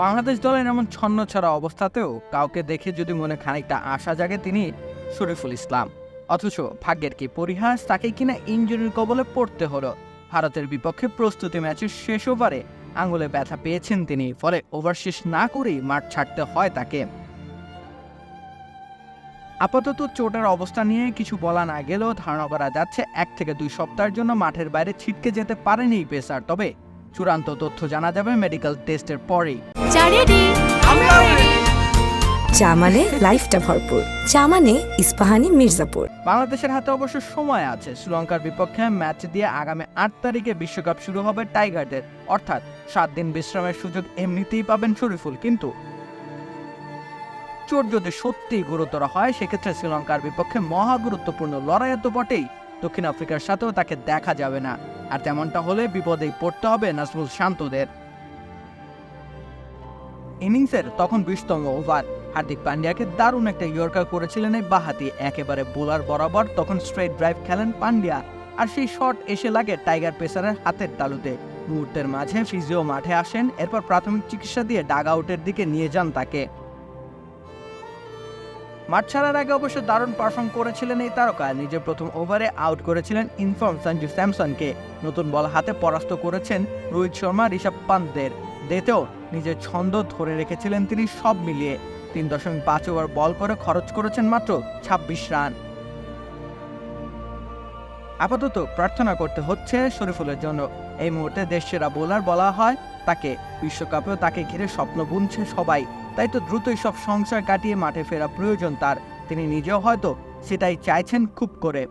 বাংলাদেশ দলের এমন ছন্নছাড়া অবস্থাতেও কাউকে দেখে যদি মনে খানিকটা আশা জাগে তিনি শরীফুল ইসলাম। অথচ ভাগ্যের কি পরিহাস, তাকে কিনা ইনজুরির কবলে পড়তে হলো। ভারতের বিপক্ষে প্রস্তুতি ম্যাচের শেষ ওভারে আঙুলে ব্যথা পেয়েছেন তিনি, ফলে ওভার শেষ না করেই মাঠ ছাড়তে হয় তাকে। আপাতত চোটের অবস্থা নিয়ে কিছু বলা না গেলেও ধারণা করা যাচ্ছে 1 থেকে 2 সপ্তাহের জন্য মাঠের বাইরে ছিটকে যেতে পারেন এই পেসার। তবে চূড়ান্ত তথ্য জানা যাবে মেডিকেল টেস্টের পরেই। চা মানে লাইফটা ভরপুর, চা মানে ইস্পাহানি মির্জাপুর। বাংলাদেশের হাতে অবশ্য সময় আছে। শ্রীলঙ্কার বিপক্ষে ম্যাচ দিয়ে আগামী 8 তারিখে বিশ্বকাপ শুরু হবে টাইগারদের, অর্থাৎ 7 দিন বিশ্রামের সুযোগ এমনিতেই পাবেন শরীফুল। কিন্তু চোট যদি সত্যিই গুরুতর হয় সেক্ষেত্রে শ্রীলঙ্কার বিপক্ষে মহা গুরুত্বপূর্ণ লড়াইয়ে তো বটেই, দক্ষিণ আফ্রিকার সাথেও তাকে দেখা যাবে না। আর তেমনটা হলে বিপদেই পড়তে হবে নাজমুল শান্তদের। ইনিংসের তখন 20তম ওভার, হার্দিক পান্ডিয়াকে দারুণ একটা ইয়র্কার করেছিলেন এই বাঁহাতি একেবারে বোলার বরাবর। তখন স্ট্রেট ড্রাইভ খেলেন পান্ডিয়া, আর সেই শট এসে লাগে টাইগার পেসারের হাতের তালুতে। মুহূর্তের মাঝে ফিজিও মাঠে আসেন, এরপর প্রাথমিক চিকিৎসা দিয়ে ডাগ আউটের দিকে নিয়ে যান তাকে। মাঠ ছাড়ার আগে অবশ্য দারুণ পারফর্ম করেছিলেন এই তারকা। নিজের প্রথম ওভারে আউট করেছিলেন ইনফর্ম সঞ্জু স্যামসনকে, নতুন বল হাতে পরাস্ত করেছেন রোহিত শর্মা, ঋষভ পান্তের। ডেতেও নিজের ছন্দ ধরে রেখেছিলেন তিনি সব মিলিয়ে। 3.5 ওভার বল করে খরচ করেছেন মাত্র 26 রান। আপাতত প্রার্থনা করতে হচ্ছে শরীফুলের জন্য। এই মুহূর্তে দেশসেরা বোলার বলা হয় তাকে, বিশ্বকাপেও তাকে ঘিরে স্বপ্ন বুনছে সবাই। তাই তো দ্রুতই সব সংশয় কাটিয়ে মাঠে ফেরা প্রয়োজন তার। তিনি নিজেও হয়তো সেটাই চাইছেন খুব করে।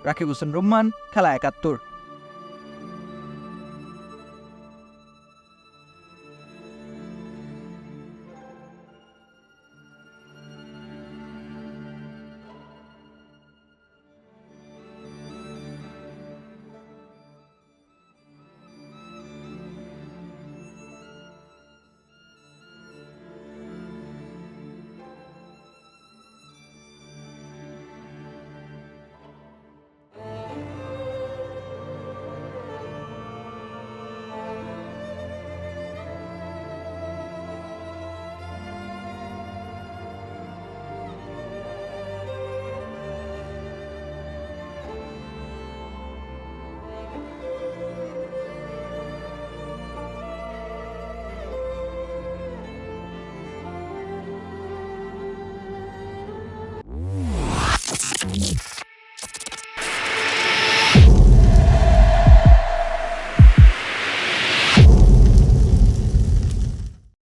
রাকিব হোসেন রুম্মান, খেলা 71।